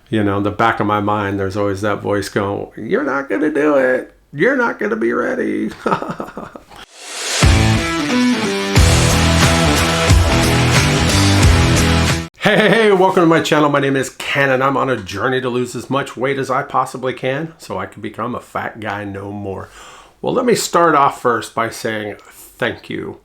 you know, in the back of my mind, there's always that voice going, "You're not going to do it. You're not going to be ready." Hey, welcome to my channel. My name is Ken, and I'm on a journey to lose as much weight as I possibly can so I can become a fat guy no more. Well, let me start off first by saying thank you.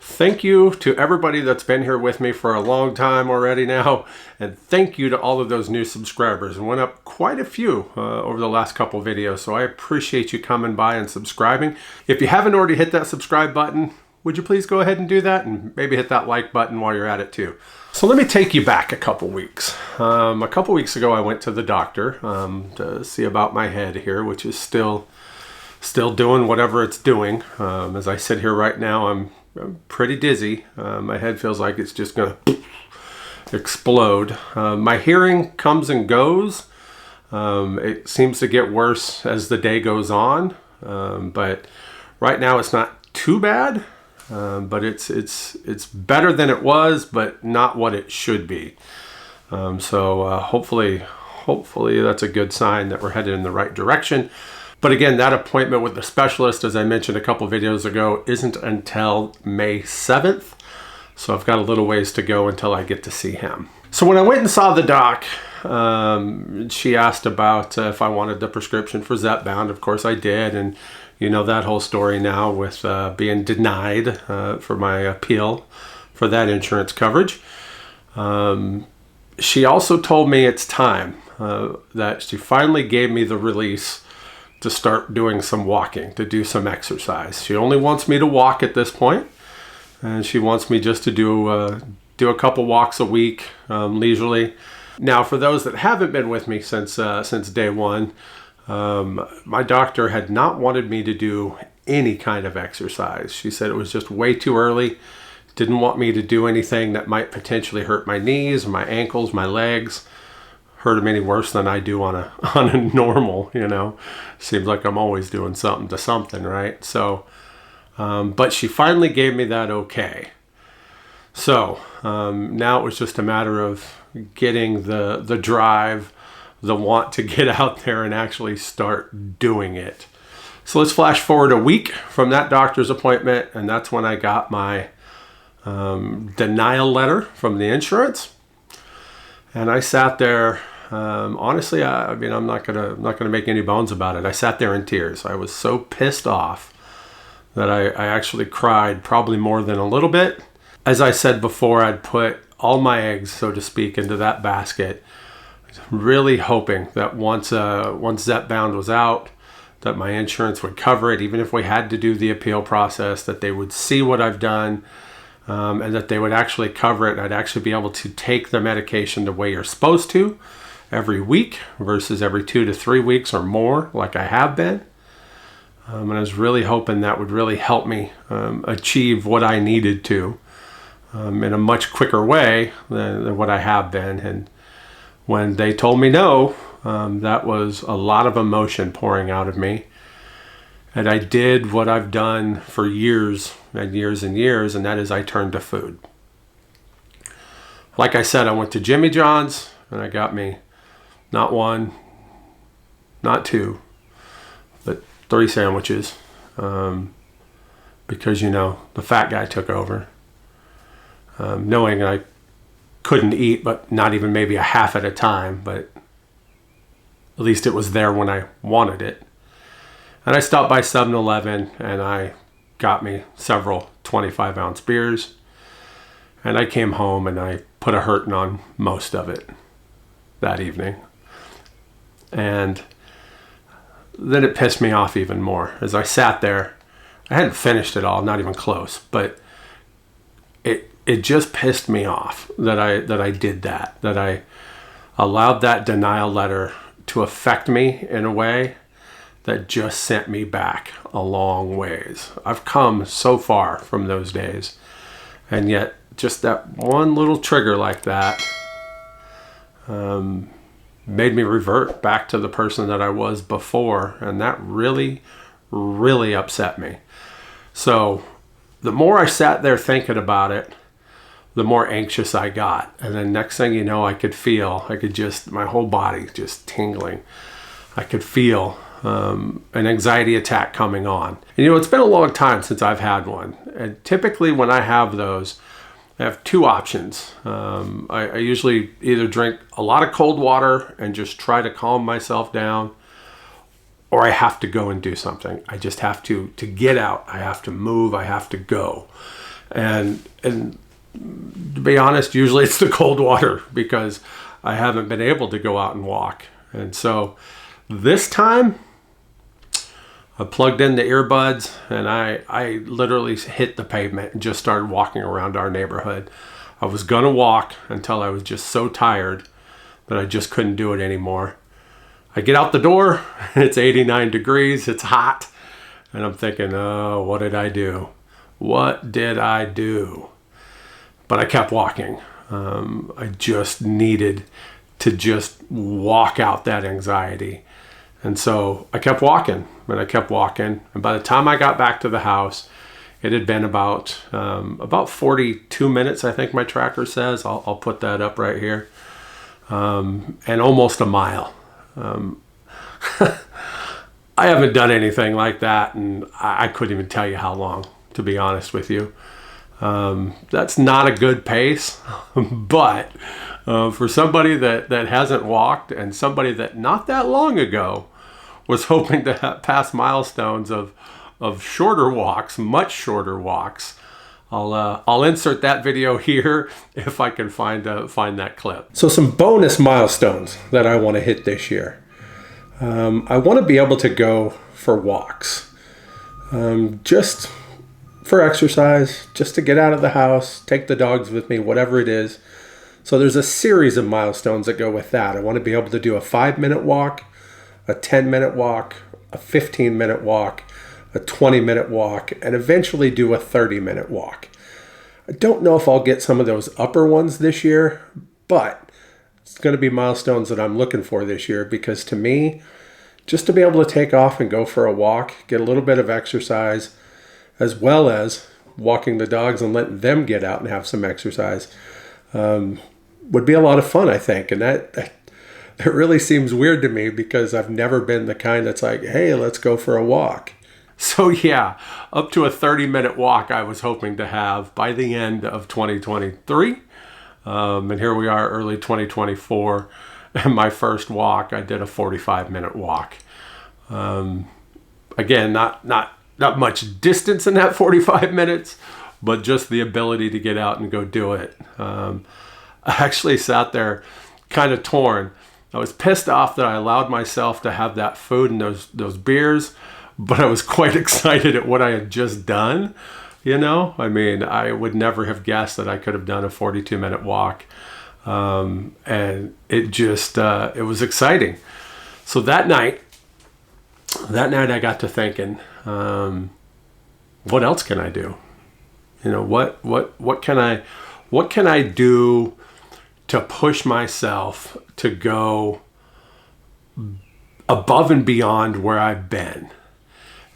Thank you to everybody that's been here with me for a long time already now, and thank you to all of those new subscribers. It went up quite a few over the last couple videos, so I appreciate you coming by and subscribing. If you haven't already hit that subscribe button, would you please go ahead and do that, and maybe hit that like button while you're at it too. So let me take you back a couple weeks. A couple weeks ago, I went to the doctor to see about my head here, which is still doing whatever it's doing. As I sit here right now, I'm pretty dizzy. My head feels like it's just gonna explode. My hearing comes and goes. It seems to get worse as the day goes on, but right now it's not too bad. But it's better than it was, but not what it should be. So hopefully that's a good sign that we're headed in the right direction. But again, that appointment with the specialist, as I mentioned a couple videos ago, isn't until May 7th. So I've got a little ways to go until I get to see him. So when I went and saw the doc, she asked about if I wanted the prescription for Zepbound. Of course I did, and you know that whole story now with being denied for my appeal for that insurance coverage. She also told me it's time, that she finally gave me the release to start doing some walking, to do some exercise. She only wants me to walk at this point, and she wants me just to do a couple walks a week, leisurely. Now, for those that haven't been with me since day one, my doctor had not wanted me to do any kind of exercise. She said it was just way too early. Didn't want me to do anything that might potentially hurt my knees, my ankles, my legs. Hurt them any worse than I do on a normal, you know. Seems like I'm always doing something to something, right? So, but she finally gave me that okay. So now it was just a matter of getting the drive, the want to get out there and actually start doing it. So let's flash forward a week from that doctor's appointment, and that's when I got my denial letter from the insurance. And I sat there, honestly, I mean, I'm not gonna make any bones about it. I sat there in tears. I was so pissed off that I actually cried, probably more than a little bit. As I said before, I'd put all my eggs, so to speak, into that basket, really hoping that once Zepbound was out, that my insurance would cover it, even if we had to do the appeal process, that they would see what I've done, and that they would actually cover it, and I'd actually be able to take the medication the way you're supposed to every week versus every 2 to 3 weeks or more, like I have been. And I was really hoping that would really help me achieve what I needed to in a much quicker way than what I have been. And when they told me no, that was a lot of emotion pouring out of me. And I did what I've done for years and years and years, and that is I turned to food. Like I said, I went to Jimmy John's and I got me not one, not two, but 3 sandwiches, because, you know, the fat guy took over, knowing I couldn't eat, but not even maybe a half at a time, but at least it was there when I wanted it. And I stopped by 7-Eleven and I got me several 25-ounce beers, and I came home and I put a hurting on most of it that evening. And then it pissed me off even more as I sat there. I hadn't finished it all, not even close, but it just pissed me off that I did that I allowed that denial letter to affect me in a way that just sent me back a long ways. I've come so far from those days, and yet just that one little trigger like that made me revert back to the person that I was before, and that really, really upset me. So the more I sat there thinking about it, the more anxious I got. And then next thing you know, my whole body just tingling. I could feel an anxiety attack coming on. And it's been a long time since I've had one. And typically when I have those, I have two options. I usually either drink a lot of cold water and just try to calm myself down, or I have to go and do something. I just have to get out. I have to move. I have to go. And to be honest, usually it's the cold water because I haven't been able to go out and walk. And so this time I plugged in the earbuds and I literally hit the pavement and just started walking around our neighborhood. I was gonna walk until I was just so tired that I just couldn't do it anymore. I get out the door, it's 89 degrees, it's hot, and I'm thinking, oh, what did I do? What did I do? But I kept walking. I just needed to just walk out that anxiety. And so I kept walking, and I kept walking. And by the time I got back to the house, it had been about 42 minutes, I think my tracker says. I'll put that up right here. And almost a mile. I haven't done anything like that, and I couldn't even tell you how long, to be honest with you. That's not a good pace, but for somebody that hasn't walked and somebody that not that long ago was hoping to pass milestones of shorter walks, much shorter walks, I'll insert that video here if I can find that clip. So some bonus milestones that I want to hit this year. I want to be able to go for walks, just for exercise, just to get out of the house, take the dogs with me, whatever it is. So there's a series of milestones that go with that. I want to be able to do a 5-minute walk, a 10-minute walk, a 15-minute walk, a 20-minute walk, and eventually do a 30-minute walk. I don't know if I'll get some of those upper ones this year, but it's going to be milestones that I'm looking for this year, because to me, just to be able to take off and go for a walk, get a little bit of exercise, as well as walking the dogs and letting them get out and have some exercise, would be a lot of fun, I think. And that it really seems weird to me because I've never been the kind that's like, hey, let's go for a walk. So yeah, up to a 30-minute walk I was hoping to have by the end of 2023. And here we are, early 2024. And my first walk, I did a 45-minute walk. Again, not much distance in that 45 minutes, but just the ability to get out and go do it. I actually sat there kind of torn. I was pissed off that I allowed myself to have that food and those beers, but I was quite excited at what I had just done. I mean, I would never have guessed that I could have done a 42-minute walk. And it just, it was exciting. So that night I got to thinking, what else can I do? What can I do to push myself to go above and beyond where I've been?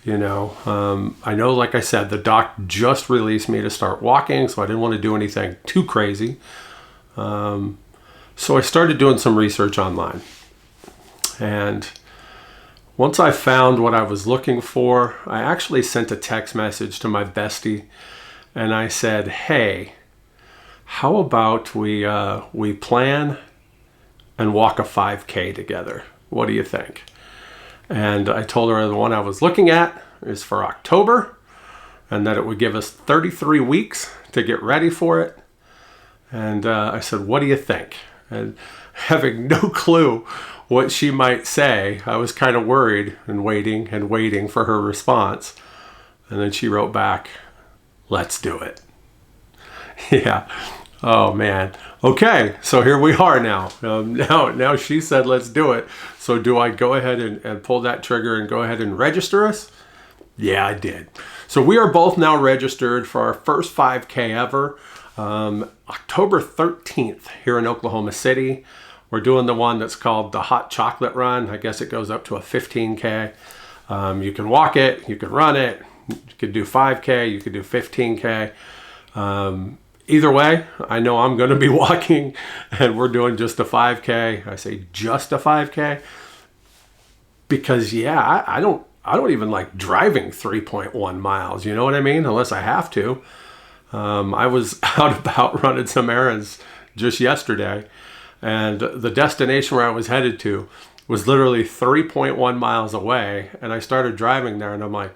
I know, like I said, the doc just released me to start walking, so I didn't want to do anything too crazy. So I started doing some research online. And once I found what I was looking for, I actually sent a text message to my bestie, and I said, hey, how about we plan and walk a 5K together? What do you think? And I told her the one I was looking at is for October, and that it would give us 33 weeks to get ready for it. And I said, what do you think? And having no clue what she might say, I was kind of worried and waiting for her response. And then she wrote back, let's do it. Yeah. Oh man. Okay. So here we are now. Now she said, let's do it. So do I go ahead and pull that trigger and go ahead and register us? Yeah, I did. So we are both now registered for our first 5K ever. October 13th here in Oklahoma City. We're doing the one that's called the Hot Chocolate Run. I guess it goes up to a 15K. You can walk it, you can run it, you can do 5K, you can do 15K. either way, I know I'm going to be walking, and we're doing just a 5K. I say just a 5K because, yeah, I don't even like driving 3.1 miles. You know what I mean? Unless I have to. I was out about running some errands just yesterday, and the destination where I was headed to was literally 3.1 miles away, and I started driving there, and I'm like,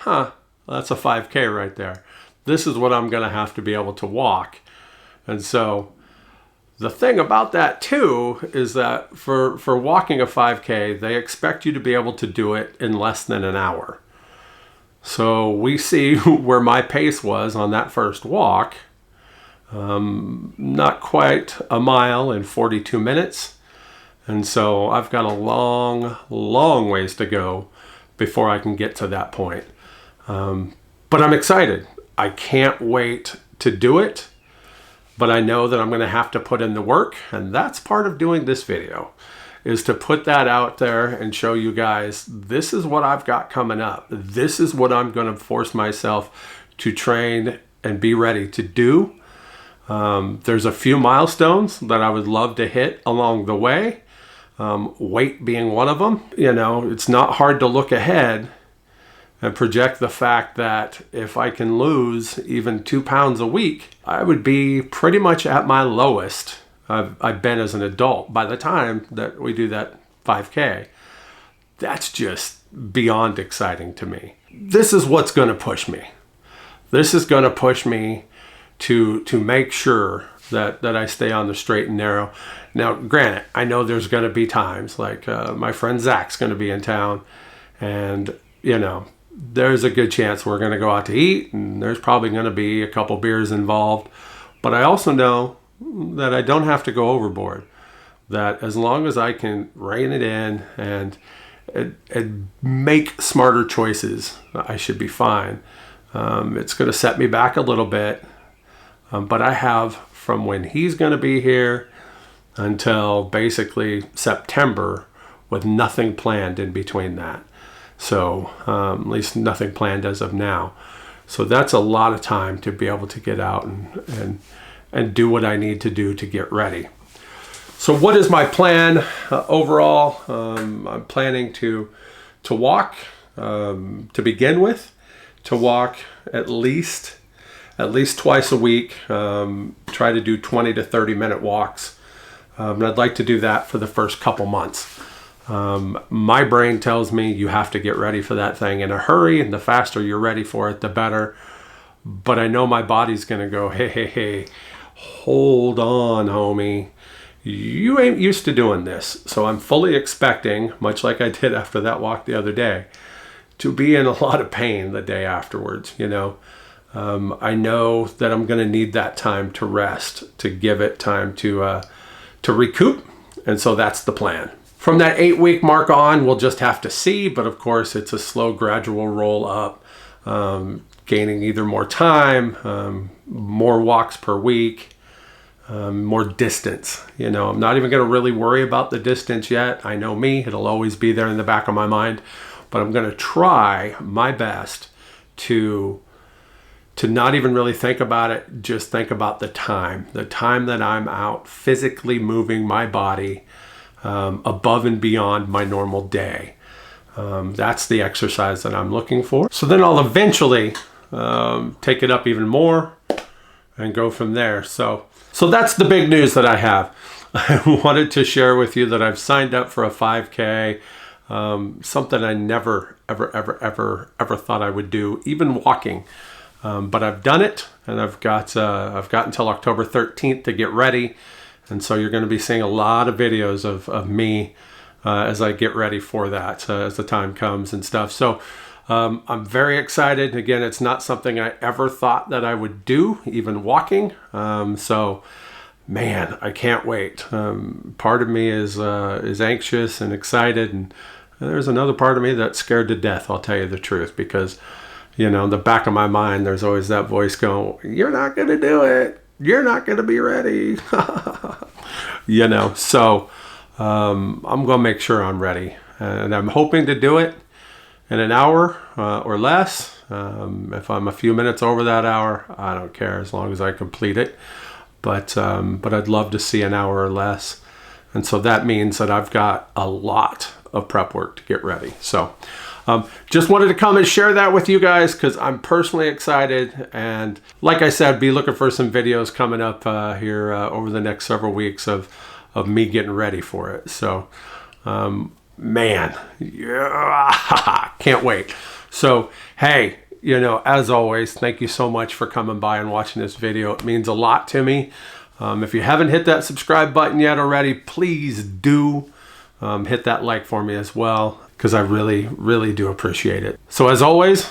that's a 5K right there. This is what I'm going to have to be able to walk. And so the thing about that too is that for walking a 5K, they expect you to be able to do it in less than an hour. So we see where my pace was on that first walk, not quite a mile in 42 minutes. And so I've got a long, long ways to go before I can get to that point. But I'm excited. I can't wait to do it, but I know that I'm going to have to put in the work, and that's part of doing this video, is to put that out there and show you guys, this is what I've got coming up. This is what I'm going to force myself to train and be ready to do. There's a few milestones that I would love to hit along the way. Weight being one of them. You know, it's not hard to look ahead and project the fact that if I can lose even 2 pounds a week, I would be pretty much at my lowest I've been as an adult by the time that we do that 5K. That's just beyond exciting to me. This is what's going to push me. This is going to push me to make sure that I stay on the straight and narrow. Now, granted, I know there's going to be times like my friend Zach's going to be in town, and you know, there's a good chance we're going to go out to eat, and there's probably going to be a couple beers involved. But I also know that I don't have to go overboard. That as long as I can rein it in and make smarter choices, I should be fine. It's going to set me back a little bit, but I have from when he's going to be here until basically September with nothing planned in between that. So at least nothing planned as of now. So that's a lot of time to be able to get out and do what I need to do to get ready. So what is my plan overall? I'm planning to walk to begin with, to walk at least twice a week. Try to do 20 to 30 minute walks. And I'd like to do that for the first couple months. My brain tells me you have to get ready for that thing in a hurry, and the faster you're ready for it, the better. But I know my body's going to go, hey, hold on, homie. You ain't used to doing this. So I'm fully expecting, much like I did after that walk the other day, to be in a lot of pain the day afterwards, you know. I know that I'm going to need that time to rest, to give it time to recoup. And so that's the plan. From that 8-week mark on, we'll just have to see. But of course, it's a slow, gradual roll up, gaining either more time, more walks per week, more distance. You know, I'm not even going to really worry about the distance yet. I know me, it'll always be there in the back of my mind. But I'm going to try my best to not even really think about it, just think about the time that I'm out physically moving my body above and beyond my normal day. That's the exercise that I'm looking for. So then I'll eventually take it up even more and go from there. So that's the big news that I have. I wanted to share with you that I've signed up for a 5K, something I never, ever thought I would do, even walking. But I've done it, and I've got until October 13th to get ready. And so you're going to be seeing a lot of videos of me as I get ready for that, as the time comes and stuff. So I'm very excited. Again, it's not something I ever thought that I would do, even walking. So, man, I can't wait. Part of me is anxious and excited, and there's another part of me that's scared to death, I'll tell you the truth, because, you know, in the back of my mind, there's always that voice going, you're not going to do it. You're not going to be ready. You know, so I'm going to make sure I'm ready. And I'm hoping to do it in an hour or less. If I'm a few minutes over that hour, I don't care as long as I complete it. But I'd love to see an hour or less. And so that means that I've got a lot of prep work to get ready. So just wanted to come and share that with you guys because I'm personally excited. And like I said, be looking for some videos coming up here over the next several weeks of me getting ready for it. So man, yeah, can't wait. So, hey, you know, as always, thank you so much for coming by and watching this video. It means a lot to me. If you haven't hit that subscribe button yet already, please do hit that like for me as well, because I really, really do appreciate it. So as always,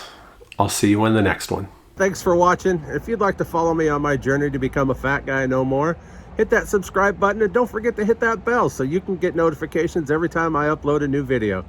I'll see you in the next one. Thanks for watching. If you'd like to follow me on my journey to become a fat guy no more, hit that subscribe button and don't forget to hit that bell so you can get notifications every time I upload a new video.